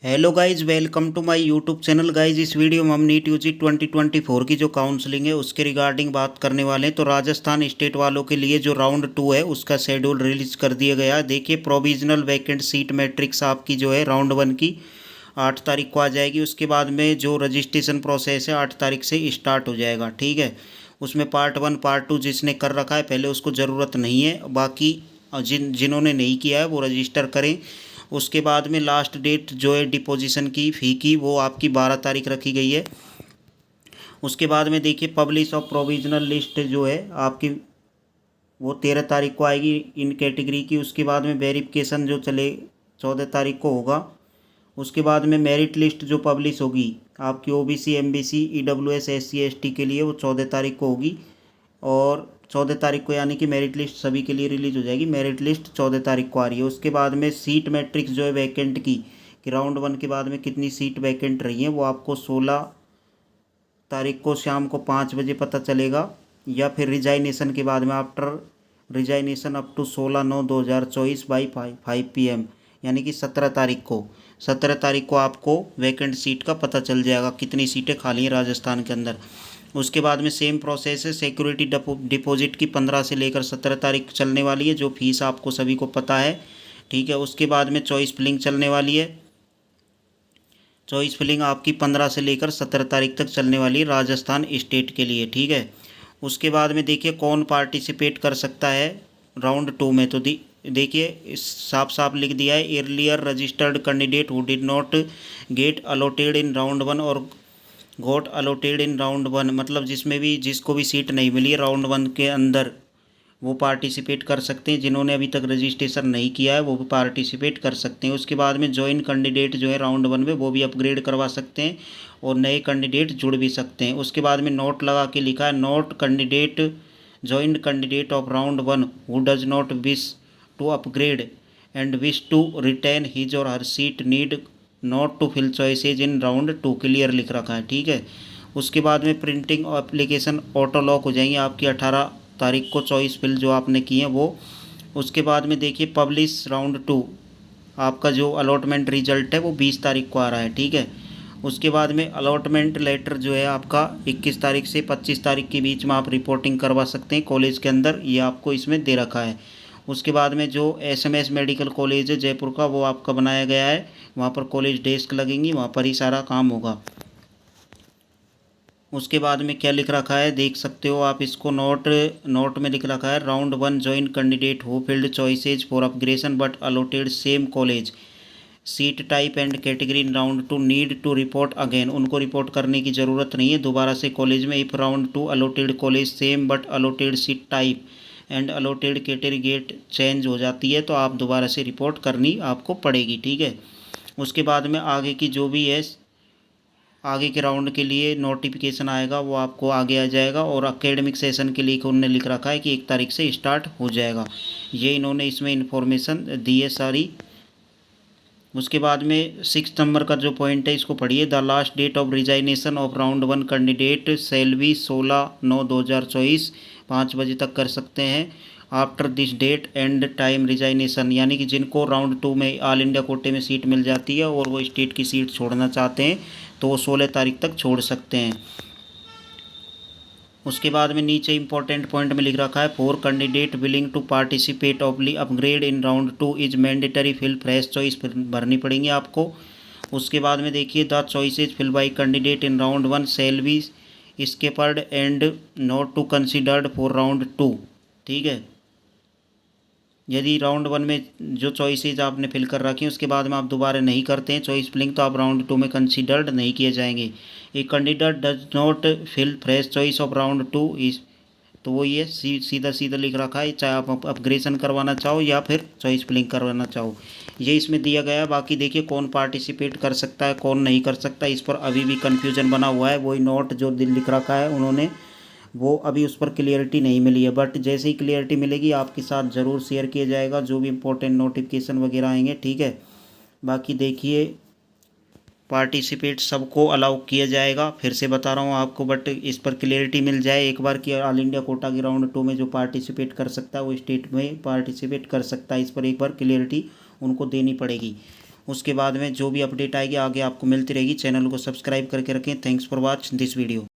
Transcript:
Hello guys, welcome to my YouTube channel. Guys, इस video में हम नीट यूजी 2024 की जो काउंसलिंग है उसके रिगार्डिंग बात करने वाले हैं। तो राजस्थान स्टेट वालों के लिए जो राउंड 2 है उसका शेड्यूल रिलीज कर दिया गया है। देखिए, प्रोविजनल वैकेंट सीट मैट्रिक्स आपकी जो है राउंड 1 की 8 तारीख को आ जाएगी। उसके बाद में जो रजिस्ट्रेशन प्रोसेस है 8 तारीख से स्टार्ट हो जाएगा। ठीक है, उसमें पार्ट 1 पार्ट 2 जिसने कर रखा है पहले उसको ज़रूरत नहीं है, बाकी जिन्होंने नहीं किया है वो रजिस्टर करें। उसके बाद में लास्ट डेट जो है डिपोजिशन की फ़ी की वो आपकी 12 तारीख रखी गई है। उसके बाद में देखिए, पब्लिश ऑफ प्रोविजनल लिस्ट जो है आपकी वो 13 तारीख को आएगी इन कैटेगरी की। उसके बाद में वेरिफिकेशन जो चले 14 तारीख को होगा। उसके बाद में मेरिट लिस्ट जो पब्लिश होगी आपकी OBC MBC EWS SC ST के लिए वो 14 तारीख को होगी। और 14 तारीख को यानी कि मेरिट लिस्ट सभी के लिए रिलीज हो जाएगी। मेरिट लिस्ट 14 तारीख को आ रही है। उसके बाद में सीट मैट्रिक्स जो है वैकेंट की कि राउंड 1 के बाद में कितनी सीट वैकेंट रही हैं वो आपको 16 तारीख को शाम को 5 बजे पता चलेगा, या फिर रिजाइनेशन के बाद में after resignation up to 16/9/2024 by 5 PM यानी कि 17 तारीख को आपको वैकेंट सीट का पता चल जाएगा कितनी सीटें खाली हैं राजस्थान के अंदर। उसके बाद में सेम प्रोसेस है, सिक्योरिटी डिपॉजिट की 15 से लेकर 17 तारीख चलने वाली है, जो फीस आपको सभी को पता है। ठीक है, उसके बाद में चॉइस फिलिंग चलने वाली है। चॉइस फिलिंग आपकी 15 से लेकर 17 तारीख तक चलने वाली है राजस्थान स्टेट के लिए। ठीक है, उसके बाद में देखिए कौन पार्टिसिपेट कर सकता है राउंड 2 में। तो देखिए साफ साफ लिख दिया है, earlier registered candidate who did not gate allotted in round 1 और गॉट अलॉटेड इन राउंड 1, मतलब जिसको भी सीट नहीं मिली है राउंड 1 के अंदर वो पार्टिसिपेट कर सकते हैं। जिन्होंने अभी तक रजिस्ट्रेशन नहीं किया है वो भी पार्टिसिपेट कर सकते हैं। उसके बाद में जॉइन कैंडिडेट जो है राउंड 1 में वो भी अपग्रेड करवा सकते हैं और नए कैंडिडेट जुड़ भी सकते हैं। उसके बाद में नोट लगा के लिखा है, note candidate joint candidate of round 1 who does not wish to upgrade and wish to retain his और her seat need not to fill choices in round 2, clear लिख रखा है। ठीक है, उसके बाद में प्रिंटिंग और एप्लीकेशन ऑटो लॉक हो जाएंगी आपकी 18 तारीख को, चॉइस फिल जो आपने की है वो। उसके बाद में देखिए पब्लिश राउंड 2 आपका जो अलॉटमेंट रिजल्ट है वो 20 तारीख को आ रहा है। ठीक है, उसके बाद में अलॉटमेंट लेटर जो है आपका 21 तारीख से 25 तारीख के बीच में आप रिपोर्टिंग करवा सकते हैं कॉलेज के अंदर, ये आपको इसमें दे रखा है। उसके बाद में जो एसएमएस मेडिकल कॉलेज है जयपुर का वो आपका बनाया गया है, वहाँ पर कॉलेज डेस्क लगेंगी, वहाँ पर ही सारा काम होगा। उसके बाद में क्या लिख रखा है देख सकते हो आप इसको, नोट में लिख रखा है, round 1 join candidate who filled choices for upgradation but allotted same college seat type and category in round 2 need to report again. उनको रिपोर्ट करने की ज़रूरत नहीं है दोबारा से कॉलेज में। If round 2 allotted college same but allotted seat type and allotted category get change हो जाती है तो आप दोबारा से रिपोर्ट करनी आपको पड़ेगी। ठीक है, उसके बाद में आगे की जो भी है आगे के राउंड के लिए नोटिफिकेशन आएगा वो आपको आगे आ जाएगा। और एकेडमिक सेशन के लिए उन्होंने लिख रखा है कि 1 तारीख से स्टार्ट हो जाएगा, ये इन्होंने इसमें इन्फॉर्मेशन दी है सारी। उसके बाद में 6 नंबर का जो पॉइंट है इसको पढ़िए, the last date of resignation of round 1 candidate shall be 16/9/2024 5 बजे तक कर सकते हैं। After this date and time resignation, यानी कि जिनको राउंड 2 में ऑल इंडिया कोटे में सीट मिल जाती है और वो स्टेट की सीट छोड़ना चाहते हैं तो वो 16 तारीख तक छोड़ सकते हैं। उसके बाद में नीचे इंपॉर्टेंट पॉइंट में लिख रखा है, for candidate willing to participate ऑफली upgrade in round 2 is mandatory fill fresh choice भरनी पड़ेंगी आपको। उसके बाद में देखिए, the choices fill by candidate in round 1 shall be scrapped and not to considered for round 2। ठीक है, यदि राउंड 1 में जो चॉइसेज आपने फिल कर रखी हैं उसके बाद में आप दोबारा नहीं करते हैं चॉइस फिलिंग तो आप राउंड 2 में कंसीडर्ड नहीं किए जाएंगे। A candidate does not fill fresh choice of round 2 is, तो वो ये सीधा सीधा लिख रखा है, चाहे आप अपग्रेशन करवाना चाहो या फिर चॉइस फिलिंग करवाना चाहो, ये इसमें दिया गया है। बाकी देखिए कौन पार्टिसिपेट कर सकता है कौन नहीं कर सकता, इस पर अभी भी कन्फ्यूजन बना हुआ है। वही नोट जो लिख रखा है उन्होंने वो अभी उस पर क्लियरिटी नहीं मिली है, बट जैसे ही क्लियरिटी मिलेगी आपके साथ ज़रूर शेयर किया जाएगा जो भी इम्पोर्टेंट नोटिफिकेशन वगैरह आएंगे। ठीक है, बाकी देखिए पार्टिसिपेट सबको अलाउ किया जाएगा, फिर से बता रहा हूँ आपको, बट इस पर क्लियरिटी मिल जाए एक बार कि ऑल इंडिया कोटा के राउंड 2 में जो पार्टिसिपेट कर सकता है वो स्टेट में पार्टिसिपेट कर सकता है, इस पर एक बार क्लियरिटी उनको देनी पड़ेगी। उसके बाद में जो भी अपडेट आएगी आगे आपको मिलती रहेगी। चैनल को सब्सक्राइब करके रखें। Thanks for watch this video.